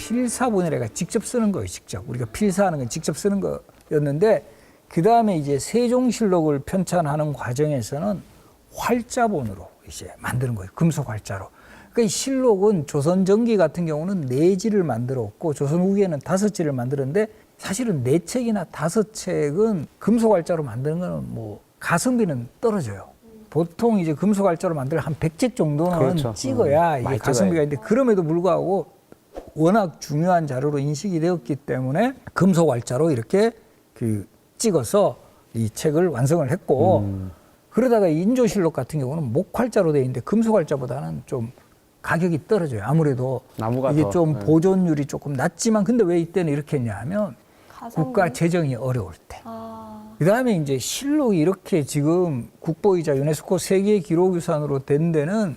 필사본을 내가 직접 쓰는 거예요. 직접 우리가 필사하는 건 직접 쓰는 거였는데 그 다음에 이제 세종실록을 편찬하는 과정에서는 활자본으로 이제 만드는 거예요. 금속 활자로. 그러니까 이 실록은 조선 전기 같은 경우는 4지를 만들었고 조선 후기에는 5지를 만들었는데 사실은 4책이나 5책은 금속 활자로 만드는 거는 뭐 가성비는 떨어져요. 보통 이제 금속 활자로 만들 한 100책 정도는 그렇죠. 찍어야 이게 많이 가성비가 있는데 그럼에도 불구하고 워낙 중요한 자료로 인식이 되었기 때문에 금속 활자로 이렇게 그 찍어서 이 책을 완성을 했고 그러다가 인조실록 같은 경우는 목활자로 되어 있는데 금속활자보다는 좀 가격이 떨어져요. 아무래도 나무가 이게 더, 좀 네. 보존율이 조금 낮지만 근데 왜 이때는 이렇게 했냐 하면 가성비? 국가 재정이 어려울 때. 아, 그다음에 이제 실록이 이렇게 지금 국보이자 유네스코 세계 기록유산으로 된 데는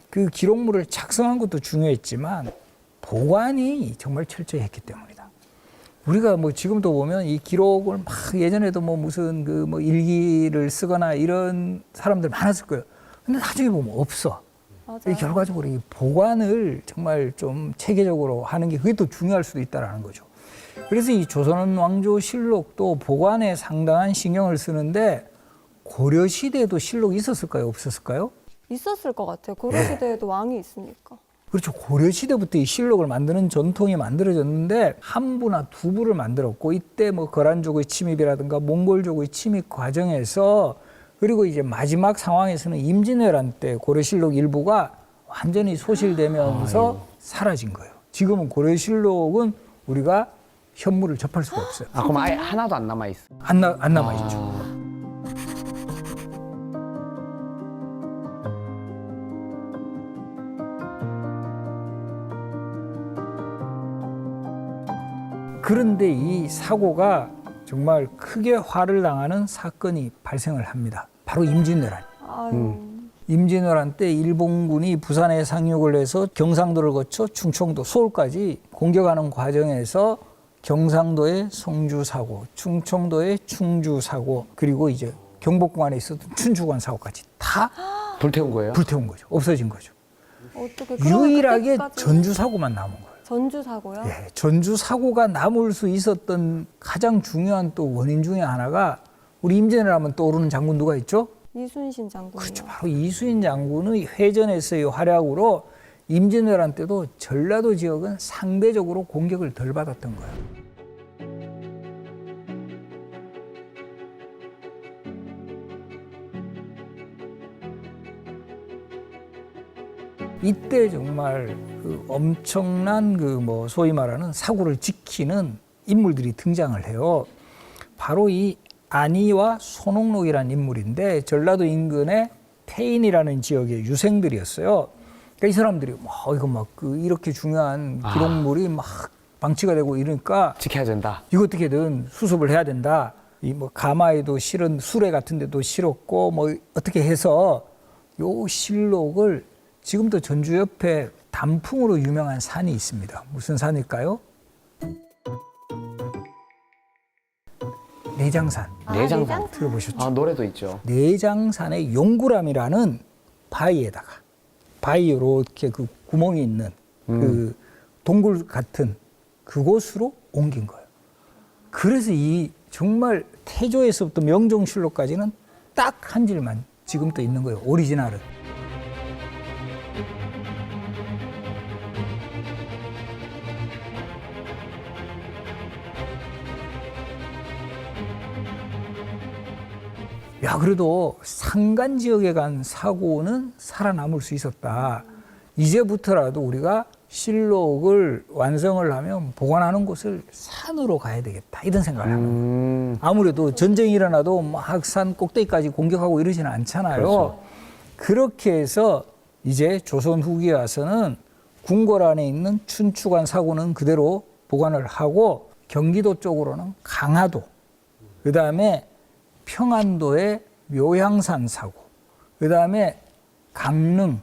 그 기록물을 작성한 것도 중요했지만 보관이 정말 철저히 했기 때문이다. 우리가 뭐 지금도 보면 이 기록을 막 예전에도 뭐 무슨 그 뭐 일기를 쓰거나 이런 사람들 많았을 거예요. 근데 나중에 보면 없어. 맞아요. 이 결과적으로 이 보관을 정말 좀 체계적으로 하는 게 그게 또 중요할 수도 있다라는 거죠. 그래서 이 조선 왕조 실록도 보관에 상당한 신경을 쓰는데 고려 시대에도 실록이 있었을까요? 없었을까요? 있었을 것 같아요. 고려 네. 시대에도 왕이 있으니까. 그렇죠. 고려 시대부터 이 실록을 만드는 전통이 만들어졌는데 한 부나 두 부를 만들었고 이때 뭐 거란족의 침입이라든가 몽골족의 침입 과정에서 그리고 이제 마지막 상황에서는 임진왜란 때 고려실록 일부가 완전히 소실되면서 사라진 거예요. 지금은 고려실록은 우리가 현물을 접할 수가 없어요. 아, 그럼 아예 하나도 안 남아 있어. 안 남아있죠. 그런데 이 사고가 정말 크게 화를 당하는 사건이 발생을 합니다. 바로 임진왜란. 아유. 임진왜란 때 일본군이 부산에 상륙을 해서 경상도를 거쳐 충청도, 서울까지 공격하는 과정에서 경상도의 성주사고, 충청도의 충주사고, 그리고 이제 경복궁 안에 있었던 춘추관 사고까지 다 불태운 거예요? 불태운 거죠. 없어진 거죠. 어떻게 그러면 유일하게 그때까지- 전주사고만 남은 거예요. 전주 사고요? 예, 전주사고가 남을 수 있었던 가장 중요한 또 원인 중에 하나가 우리 임진왜란 하면 떠오르는 장군 누가 있죠? 이순신 장군이요. 그렇죠. 바로 이수인 장군의 회전에서의 활약으로 임진왜란 때도 전라도 지역은 상대적으로 공격을 덜 받았던 거예요. 이때 정말 그 엄청난 그 뭐 소위 말하는 사고를 지키는 인물들이 등장을 해요. 바로 이 안희와 손옥록이라는 인물인데 전라도 인근의 태인이라는 지역의 유생들이었어요. 그러니까 이 사람들이 이거 막 그 이렇게 중요한 기록물이 막 방치가 되고 이러니까 지켜야 된다. 이거 어떻게든 수습을 해야 된다. 이 뭐 가마에도 실은 수레 같은 데도 실었고 뭐 어떻게 해서 요 실록을 지금도 전주 옆에 단풍으로 유명한 산이 있습니다. 무슨 산일까요? 내장산. 내장산. 들어보셨죠? 아, 노래도 있죠. 내장산의 용구람이라는 바위에다가 바위 이렇게 그 구멍이 있는 그 동굴 같은 그곳으로 옮긴 거예요. 그래서 이 정말 태조에서부터 명종실록까지는 딱 한 줄만 지금도 있는 거예요. 오리지널은. 야, 그래도 산간 지역에 간 사고는 살아남을 수 있었다. 이제부터라도 우리가 실록을 완성을 하면 보관하는 곳을 산으로 가야 되겠다. 이런 생각을 하는 거예요. 아무래도 전쟁이 일어나도 막 산 꼭대기까지 공격하고 이러지는 않잖아요. 그렇죠. 그렇게 해서 이제 조선 후기에 와서는 궁궐 안에 있는 춘추관 사고는 그대로 보관을 하고 경기도 쪽으로는 강화도, 그 다음에 평안도의 묘향산 사고, 그 다음에 강릉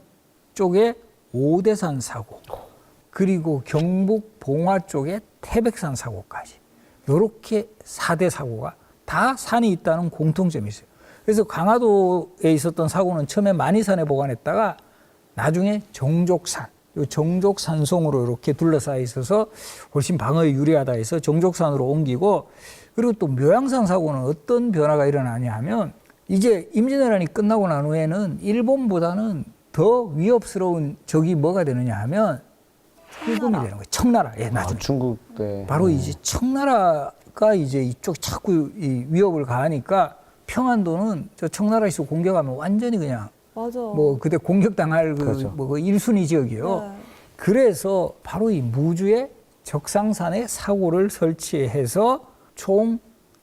쪽에 오대산 사고, 그리고 경북 봉화 쪽에 태백산 사고까지 이렇게 4대 사고가 다 산이 있다는 공통점이 있어요. 그래서 강화도에 있었던 사고는 처음에 만이산에 보관했다가 나중에 정족산, 요 정족산송으로 이렇게 둘러싸여 있어서 훨씬 방어에 유리하다 해서 정족산으로 옮기고, 그리고 또 묘양산 사고는 어떤 변화가 일어나냐 하면 이제 임진왜란이 끝나고 난 후에는 일본보다는 더 위협스러운 적이 뭐가 되느냐 하면 일본이 되는 거예요. 청나라. 예, 나중에. 중국 때. 바로 이제 청나라가 이제 이쪽 자꾸 이 위협을 가하니까 평안도는 저 청나라에서 공격하면 완전히 그냥 맞아. 뭐 그때 공격당할 그렇죠. 그 1순위 지역이에요. 네. 그래서 바로 이 무주의 적상산에 사고를 설치해서 총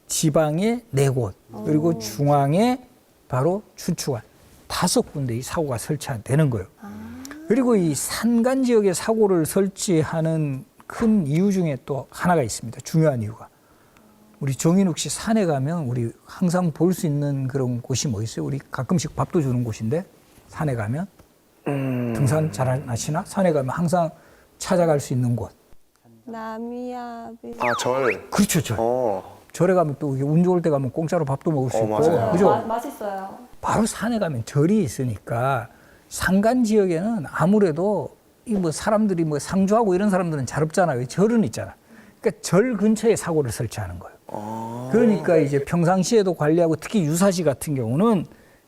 지방에 4곳 그리고 중앙에 바로 춘추관 5군데의 사고가 설치되는 거예요. 그리고 이 산간 지역에 사고를 설치하는 큰 이유 중에 또 하나가 있습니다. 중요한 이유가. 우리 정인욱 씨 산에 가면 우리 항상 볼 수 있는 그런 곳이 뭐 있어요? 우리 가끔씩 밥도 주는 곳인데 산에 가면 등산 잘 하시나? 산에 가면 항상 찾아갈 수 있는 곳. 남이야비. 아, 절. 그렇죠, 절. 절에 가면 또 이게 운 좋을 때 가면 공짜로 밥도 먹을 수 있고, 맞아요. 그죠? 맛있어요. 바로 산에 가면 절이 있으니까 산간 지역에는 아무래도 이 뭐 사람들이 뭐 상주하고 이런 사람들은 잘 없잖아요. 절은 있잖아. 그러니까 절 근처에 사고를 설치하는 거예요. 그러니까 이제 평상시에도 관리하고 특히 유사시 같은 경우는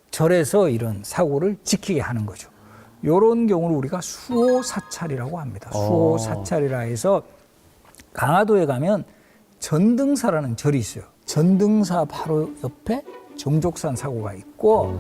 절에서 이런 사고를 지키게 하는 거죠. 요런 경우를 우리가 수호사찰이라고 합니다. 수호사찰이라 해서 강화도에 가면 전등사라는 절이 있어요. 전등사 바로 옆에 정족산 사고가 있고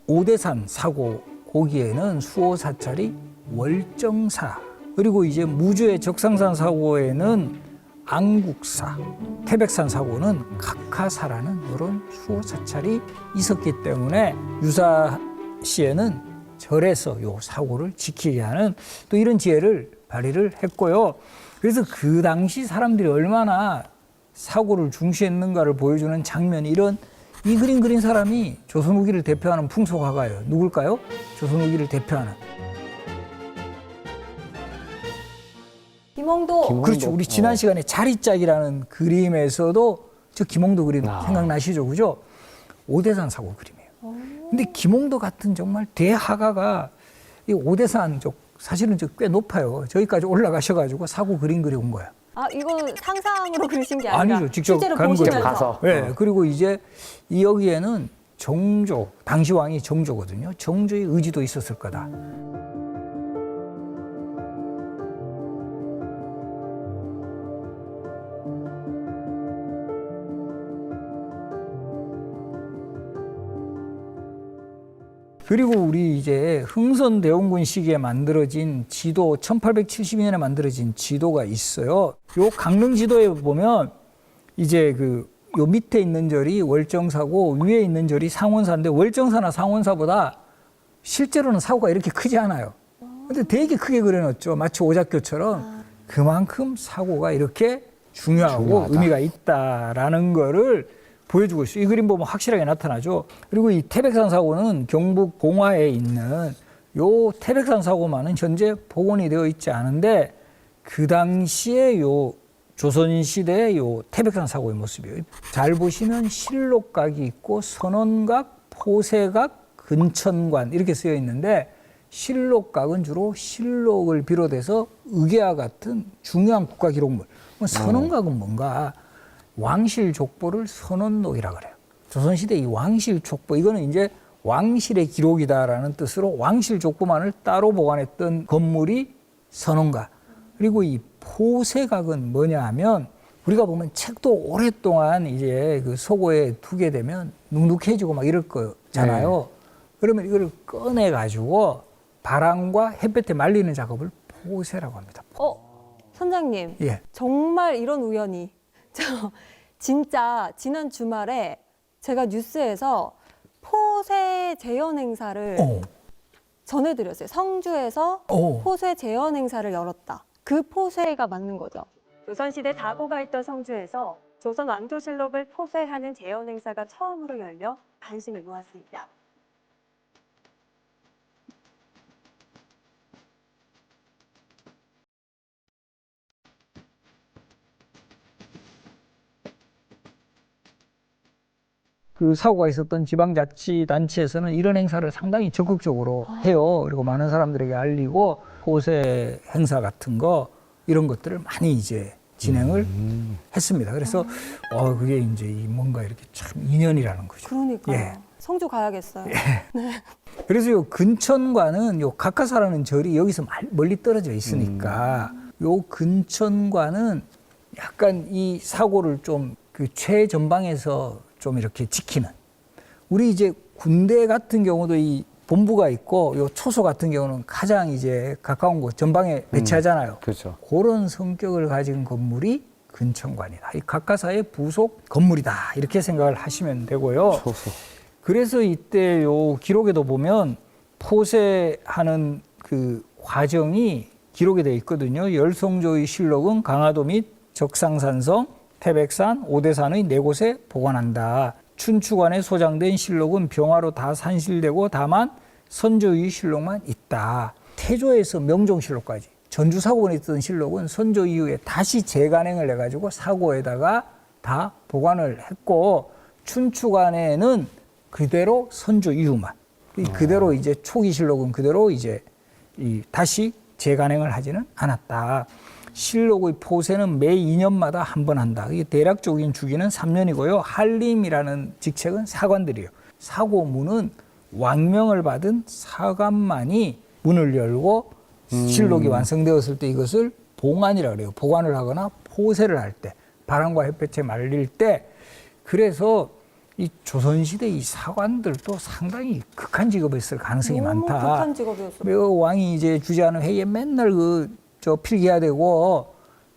오대산 사고 거기에는 수호사찰이 월정사, 그리고 이제 무주의 적상산 사고에는 안국사, 태백산 사고는 각하사라는 이런 수호사찰이 있었기 때문에 유사시에는 절에서 요 사고를 지키게 하는 또 이런 지혜를 발휘를 했고요. 그래서 그 당시 사람들이 얼마나 사고를 중시했는가를 보여주는 장면, 이런 이 그림 그린 사람이 조선 후기를 대표하는 풍속화가예요. 누굴까요? 조선 후기를 대표하는. 김홍도. 그렇죠. 우리 지난 시간에 자리짝이라는 그림에서도 저 김홍도 그림 생각나시죠? 그죠? 오대산 사고 그림이에요. 근데 김홍도 같은 정말 대화가가 이 오대산 쪽 사실은 저 꽤 높아요. 저기까지 올라가셔가지고 사고 그림 그려온 거야. 아, 이거 상상으로 그리신 게 아니라 아니죠. 직접 실제로 간 거죠. 보시면서. 가서. 네, 그리고 이제 이 여기에는 정조, 당시 왕이 정조거든요. 정조의 의지도 있었을 거다. 그리고 우리 이제 흥선대원군 시기에 만들어진 지도, 1872년에 만들어진 지도가 있어요. 요 강릉 지도에 보면 이제 요 밑에 있는 절이 월정사고 위에 있는 절이 상원사인데 월정사나 상원사보다 실제로는 사고가 이렇게 크지 않아요. 근데 되게 크게 그려놨죠. 마치 오작교처럼. 그만큼 사고가 이렇게 중요하고 의미가 있다라는 거를 보여주고 있어요. 이 그림 보면 확실하게 나타나죠. 그리고 이 태백산 사고는 경북 봉화에 있는 요 태백산 사고만은 현재 복원이 되어 있지 않은데 그 당시에 요 조선시대의 요 태백산 사고의 모습이에요. 잘 보시면 실록각이 있고 선원각, 포세각, 근천관 이렇게 쓰여 있는데 실록각은 주로 실록을 비롯해서 의계와 같은 중요한 국가기록물. 선원각은 뭔가 왕실 족보를 선원록이라 그래요. 조선시대 이 왕실 족보, 이거는 이제 왕실의 기록이다라는 뜻으로 왕실 족보만을 따로 보관했던 건물이 선원각. 그리고 이 포세각은 뭐냐 하면 우리가 보면 책도 오랫동안 이제 그 속어에 두게 되면 눅눅해지고 막 이럴 거잖아요. 네. 그러면 이걸 꺼내 가지고 바람과 햇볕에 말리는 작업을 포세라고 합니다. 선장님. 예. 정말 이런 우연이. 저 진짜 지난 주말에 제가 뉴스에서 포세 재현 행사를 전해드렸어요. 성주에서 포세 재현 행사를 열었다. 그 포세가 맞는 거죠. 조선시대 다고가 있던 성주에서 조선 왕조실록을 포쇄하는 재현 행사가 처음으로 열려 관심을 모았습니다. 그 사고가 있었던 지방자치단체에서는 이런 행사를 상당히 적극적으로 해요. 그리고 많은 사람들에게 알리고 포세 행사 같은 거 이런 것들을 많이 이제 진행을 했습니다. 그래서 그게 이제 뭔가 이렇게 참 인연이라는 거죠. 그러니까요. 예. 성주 가야겠어요. 그래서 요 근천과는 요 각하사라는 절이 여기서 멀리 떨어져 있으니까 요 근천과는 약간 이 사고를 좀 그 최전방에서 좀 이렇게 지키는, 우리 이제 군대 같은 경우도 이 본부가 있고 요 초소 같은 경우는 가장 이제 가까운 곳 전방에 배치하잖아요. 그렇죠. 그런 성격을 가진 건물이 근천관이다. 이 각하사의 부속 건물이다. 이렇게 생각을 하시면 되고요. 소소. 그래서 이때 요 기록에도 보면 포세하는 그 과정이 기록이 되어 있거든요. 열성조의 실록은 강화도 및 적상산성, 태백산, 오대산의 4곳에 보관한다. 춘추관에 소장된 실록은 병화로 다 산실되고 다만 선조의 실록만 있다. 태조에서 명종실록까지 전주사고원에 있던 실록은 선조 이후에 다시 재간행을 해가지고 사고에다가 다 보관을 했고, 춘추관에는 그대로 선조 이후만, 그대로 이제 초기 실록은 그대로 이제 다시 재간행을 하지는 않았다. 실록의 포세는 매 2년마다 한 번 한다. 이게 대략적인 주기는 3년이고요. 한림이라는 직책은 사관들이에요. 사고문은 왕명을 받은 사관만이 문을 열고 실록이 완성되었을 때 이것을 봉안이라 그래요. 보관을 하거나 포세를 할 때, 바람과 햇볕에 말릴 때. 그래서 이 조선시대 이 사관들도 상당히 극한 직업이었을 가능성이 너무 많다. 극한 직업이었어요. 그 왕이 이제 주재하는 회의에 맨날 필기해야 되고,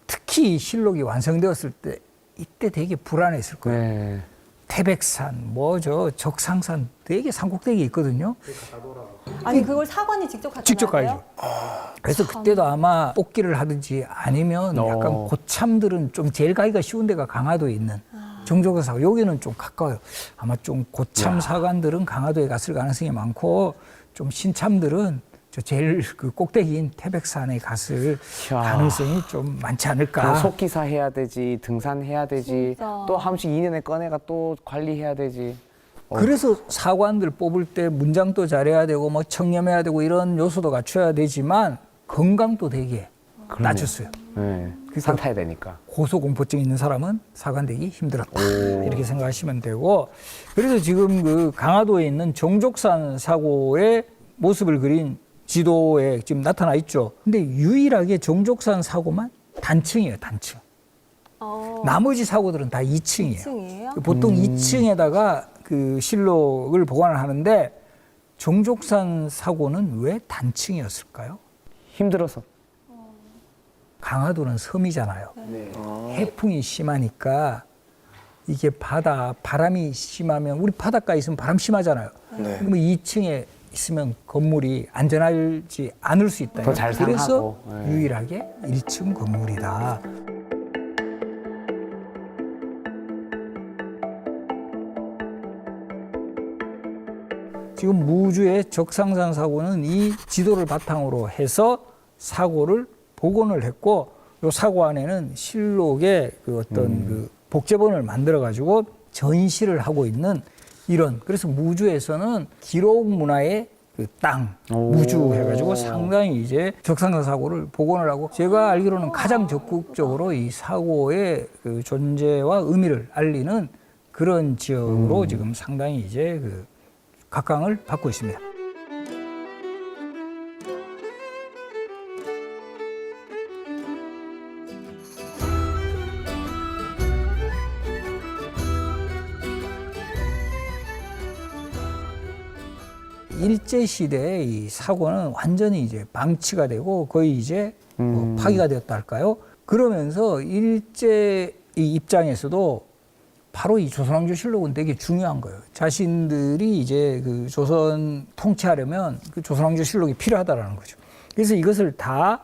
특히 실록이 완성되었을 때 이때 되게 불안했을 거예요. 네. 태백산, 적상산 되게 산꼭대기 있거든요. 아니 그걸 사관이 직접 갔다 직접 와야 가야죠. 그래서 그때도 아마 뽑기를 하든지 아니면 약간 고참들은 좀 제일 가기가 쉬운 데가 강화도에 있는 정조가 사고, 여기는 좀 가까워요. 아마 좀 고참 사관들은 강화도에 갔을 가능성이 많고, 좀 신참들은 저 제일 그 꼭대기인 태백산에 갔을 가능성이 좀 많지 않을까. 속기사 해야 되지, 등산해야 되지, 진짜. 또 한 번씩 2년에 꺼내가 또 관리해야 되지. 그래서 사관들 뽑을 때 문장도 잘해야 되고 뭐 청렴해야 되고 이런 요소도 갖춰야 되지만 건강도 되게 낮췄어요. 네. 산 타야 되니까. 고소공포증 있는 사람은 사관 되기 힘들었다. 이렇게 생각하시면 되고, 그래서 지금 그 강화도에 있는 정족산 사고의 모습을 그린 지도에 지금 나타나 있죠. 근데 유일하게 정족산 사고만 단층이에요, 단층. 나머지 사고들은 다 2층이에요. 2층이에요? 보통 2층에다가 그 실록을 보관을 하는데 정족산 사고는 왜 단층이었을까요? 힘들어서. 강화도는 섬이잖아요. 해풍이 심하니까 이게 바람이 심하면, 우리 바닷가에 있으면 바람 심하잖아요. 그러면 2층에 있으면 건물이 안전하지 않을 수 있다. 더 잘 그래서 상하고. 네. 유일하게 1층 건물이다. 지금 무주의 적상산 사고는 이 지도를 바탕으로 해서 사고를 복원을 했고, 이 사고 안에는 실록의 그 어떤 그 복제본을 만들어 가지고 전시를 하고 있는 이런, 그래서 무주에서는 기록 문화의 그 땅, 무주 해가지고 상당히 이제 적상산 사고를 복원을 하고, 제가 알기로는 가장 적극적으로 이 사고의 그 존재와 의미를 알리는 그런 지역으로 지금 상당히 이제 그 각광을 받고 있습니다. 일제시대의 이 사고는 완전히 이제 방치가 되고 거의 이제 뭐 파기가 되었다 할까요? 그러면서 일제의 입장에서도 바로 이 조선왕조실록은 되게 중요한 거예요. 자신들이 이제 그 조선 통치하려면 그 조선왕조실록이 필요하다라는 거죠. 그래서 이것을 다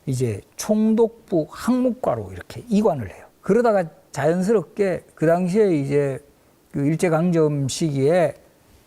이제 총독부 항목과로 이렇게 이관을 해요. 그러다가 자연스럽게 그 당시에 이제 그 일제강점 시기에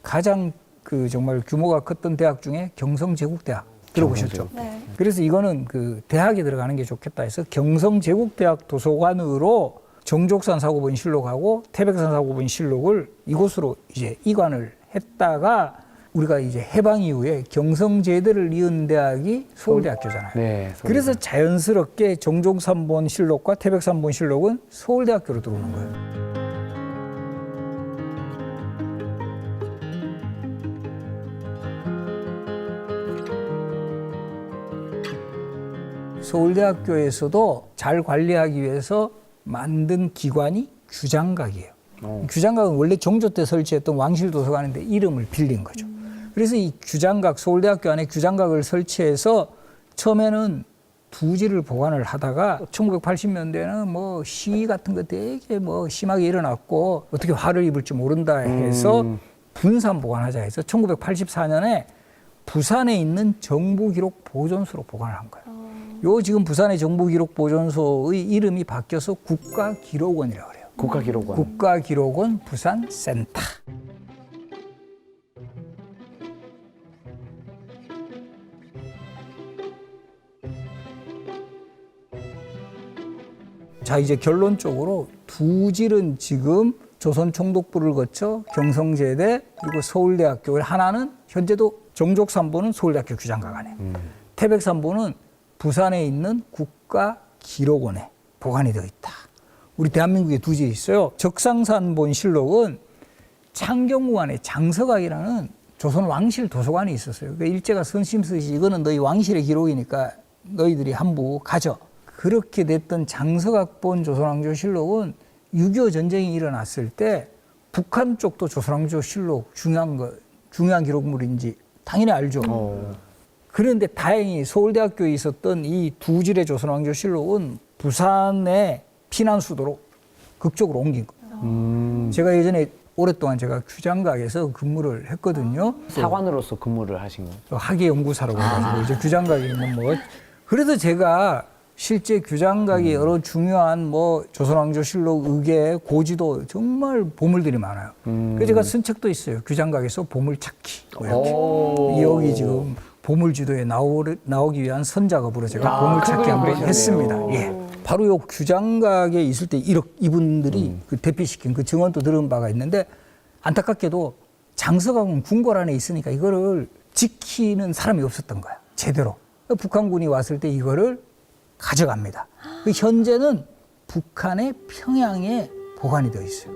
가장 그 정말 규모가 컸던 대학 중에 경성제국대학 들어보셨죠? 네. 그래서 이거는 그 대학에 들어가는 게 좋겠다 해서 경성제국대학 도서관으로 정족산 사고본 실록하고 태백산 사고본 실록을 이곳으로 이제 이관을 했다가 우리가 이제 해방 이후에 경성제대를 이은 대학이 서울대학교잖아요. 네. 그래서 자연스럽게 정족산본 실록과 태백산본 실록은 서울대학교로 들어오는 거예요. 서울대학교에서도 잘 관리하기 위해서 만든 기관이 규장각이에요. 규장각은 원래 정조 때 설치했던 왕실 도서관인데 이름을 빌린 거죠. 그래서 이 규장각, 서울대학교 안에 규장각을 설치해서 처음에는 부지를 보관을 하다가 1980년대에는 뭐 시위 같은 거 되게 뭐 심하게 일어났고 어떻게 화를 입을지 모른다 해서 분산 보관하자 해서 1984년에 부산에 있는 정부기록 보존소로 보관을 한 거예요. 요 지금 부산의 정부기록보존소의 이름이 바뀌어서 국가기록원이라고 그래요. 국가기록원. 국가기록원 부산센터. 자, 이제 결론적으로 두 질은 지금 조선총독부를 거쳐 경성제대 그리고 서울대학교, 하나는 현재도 정족산보는 서울대학교 규장각 안에, 태백산보는 부산에 있는 국가기록원에 보관이 되어 있다. 우리 대한민국에 두 질이 있어요. 적상산본 실록은 창경궁 장서각이라는 조선 왕실 도서관이 있었어요. 그러니까 일제가 선심 쓰시 이거는 너희 왕실의 기록이니까 너희들이 한부 가져. 그렇게 됐던 장서각본 조선왕조실록은 6.25 전쟁이 일어났을 때 북한 쪽도 조선왕조실록 중요한 기록물인지 당연히 알죠. 그런데 다행히 서울대학교에 있었던 이 두 질의 조선왕조실록은 부산의 피난 수도로 극적으로 옮긴 거예요. 제가 예전에 오랫동안 제가 규장각에서 근무를 했거든요. 사관으로서 근무를 하신 거예요? 학예연구사라고 해가지고 이제 규장각에 있는 뭐 그래서 제가 실제 규장각이 여러 중요한 뭐 조선왕조실록, 의계, 고지도 정말 보물들이 많아요. 그래서 제가 쓴 책도 있어요. 규장각에서 보물찾기. 뭐 이렇게. 여기 지금 보물지도에 나오기 위한 선작업으로 제가 보물찾기 한번 했습니다. 예. 바로 요 규장각에 있을 때 이분들이 그 대피시킨 그 증언도 들은 바가 있는데 안타깝게도 장서각은 궁궐 안에 있으니까 이거를 지키는 사람이 없었던 거야. 제대로. 북한군이 왔을 때 이거를 가져갑니다. 현재는 북한의 평양에 보관이 되어 있어요.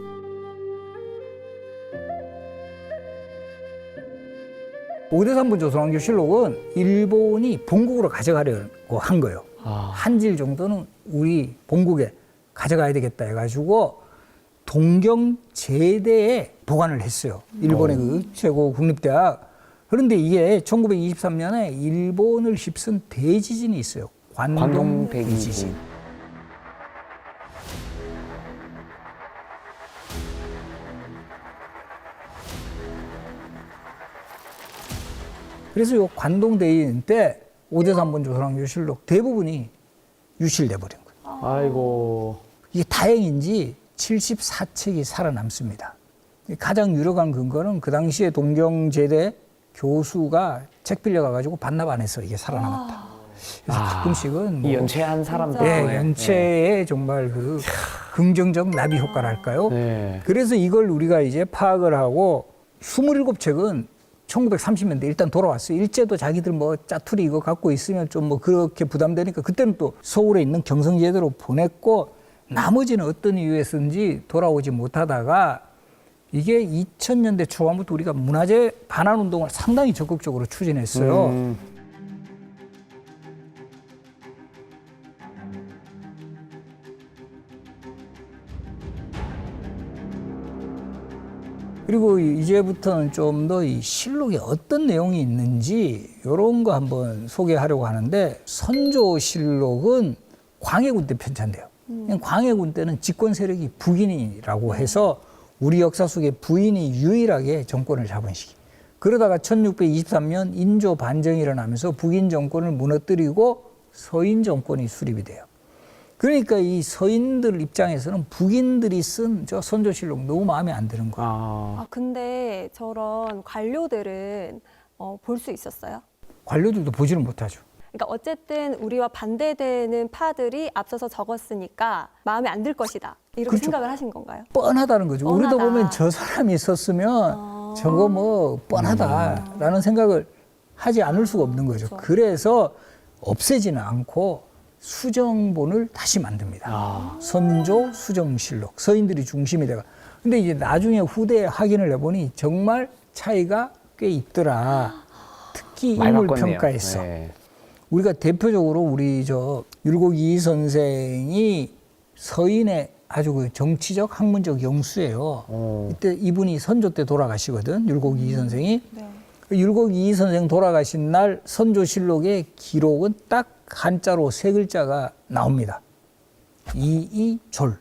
오대산본 조선왕조실록은 일본이 본국으로 가져가려고 한 거예요. 한 질 정도는 우리 본국에 가져가야 되겠다 해가지고 동경제대에 보관을 했어요. 일본의 그 최고 국립대학. 그런데 이게 1923년에 일본을 휩쓴 대지진이 있어요. 관동 대지진. 그래서 이 관동 대지진 때 오대산본 조선왕조실록 대부분이 유실돼 버린 거예요. 아이고. 이게 다행인지 74책이 살아남습니다. 가장 유력한 근거는 그 당시에 동경제대 교수가 책 빌려가가지고 반납 안 해서 이게 살아남았다. 그래서 가끔씩은 이 연체한 사람들. 네, 연체의 정말 그 긍정적 나비 효과랄까요? 네. 그래서 이걸 우리가 이제 파악을 하고 27책은 1930년대 일단 돌아왔어요. 일제도 자기들 뭐 짜투리 이거 갖고 있으면 좀 뭐 그렇게 부담되니까 그때는 또 서울에 있는 경성제대로 보냈고 나머지는 어떤 이유에서인지 돌아오지 못하다가 이게 2000년대 초반부터 우리가 문화재 반환 운동을 상당히 적극적으로 추진했어요. 그리고 이제부터는 좀 더 이 실록에 어떤 내용이 있는지 이런 거 한번 소개하려고 하는데 선조실록은 광해군 때 편찬돼요. 광해군 때는 집권 세력이 북인이라고 해서 우리 역사 속에 부인이 유일하게 정권을 잡은 시기. 그러다가 1623년 인조 반정이 일어나면서 북인 정권을 무너뜨리고 서인 정권이 수립이 돼요. 그러니까 이 서인들 입장에서는 북인들이 쓴 저 선조실록 너무 마음에 안 드는 거예요. 근데 저런 관료들은 볼 수 있었어요? 관료들도 보지는 못하죠. 그러니까 어쨌든 우리와 반대되는 파들이 앞서서 적었으니까 마음에 안 들 것이다. 이렇게 그렇죠. 생각을 하신 건가요? 뻔하다는 거죠. 뻔하다. 우리도 보면 저 사람이 있었으면 저거 뭐 뻔하다라는 생각을 하지 않을 수가 없는 거죠. 그렇죠. 그래서 없애지는 않고 수정본을 다시 만듭니다. 선조 수정실록, 서인들이 중심이 돼가. 근데 이제 나중에 후대에 확인을 해보니 정말 차이가 꽤 있더라. 특히 많이 인물 바꿨네요. 평가에서. 네. 우리가 대표적으로 우리 저 율곡 이희 선생이 서인의 아주 그 정치적 학문적 영수예요. 이때 이분이 선조 때 돌아가시거든. 율곡 이희 선생이. 네. 율곡 이희 선생 돌아가신 날 선조실록의 기록은 딱 한자로 3글자가 나옵니다. 이이졸.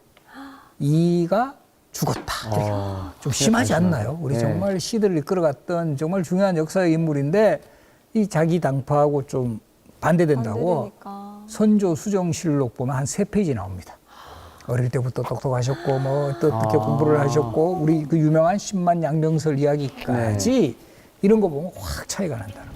이가 죽었다. 이렇게. 좀 심하지 않나요? 우리 네. 정말 시대를 이끌어갔던 정말 중요한 역사의 인물인데 이 자기 당파하고 좀 반대된다고 반대되니까. 선조 수정실록 보면 한 3페이지 나옵니다. 어릴 때부터 똑똑하셨고 뭐 또 어떻게 공부를 하셨고 우리 그 유명한 10만 양명설 이야기까지 이런 거 보면 확 차이가 난다는 거예요.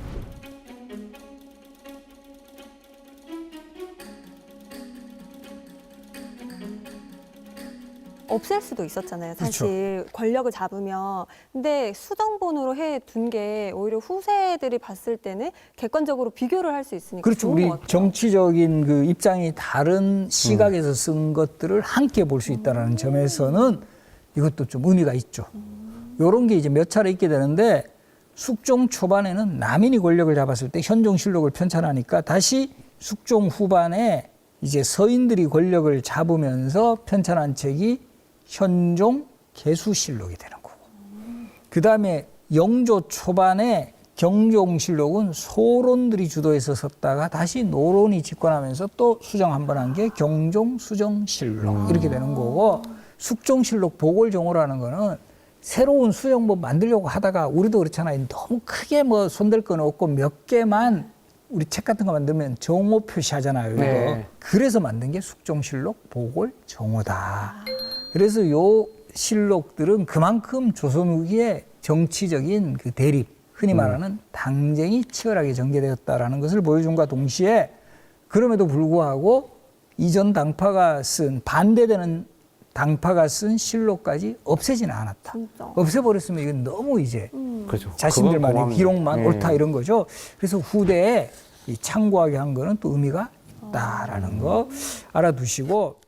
없앨 수도 있었잖아요. 사실 권력을 잡으면. 근데 수정본으로 해둔 게 오히려 후세들이 봤을 때는 객관적으로 비교를 할 수 있으니까 그렇죠. 좋은 우리 것 같아요. 정치적인 그 입장이 다른 시각에서 쓴 것들을 함께 볼 수 있다는 점에서는 이것도 좀 의미가 있죠. 요런 게 이제 몇 차례 있게 되는데 숙종 초반에는 남인이 권력을 잡았을 때 현종실록을 편찬하니까 다시 숙종 후반에 이제 서인들이 권력을 잡으면서 편찬한 책이 현종 개수실록이 되는 거고. 그 다음에 영조 초반에 경종실록은 소론들이 주도해서 썼다가 다시 노론이 집권하면서 또 수정 한 번 한 게 경종 수정실록 이렇게 되는 거고, 숙종실록 보궐정호라는 거는 새로운 수정법 만들려고 하다가 우리도 그렇잖아요. 너무 크게 뭐 손댈 건 없고 몇 개만 우리 책 같은 거 만들면 정호 표시하잖아요. 이거. 네. 그래서 만든 게 숙종실록 보궐정호다. 그래서 요 실록들은 그만큼 조선 후기에 정치적인 그 대립, 흔히 말하는 당쟁이 치열하게 전개되었다라는 것을 보여준과 동시에 그럼에도 불구하고 이전 당파가 쓴 반대되는 당파가 쓴 실록까지 없애지는 않았다. 진짜. 없애버렸으면 이건 너무 이제 그렇죠. 자신들만의 그건 기록만 고맙네. 옳다 이런 거죠. 그래서 후대에 이 참고하게 한 거는 또 의미가 있다라는 거 알아두시고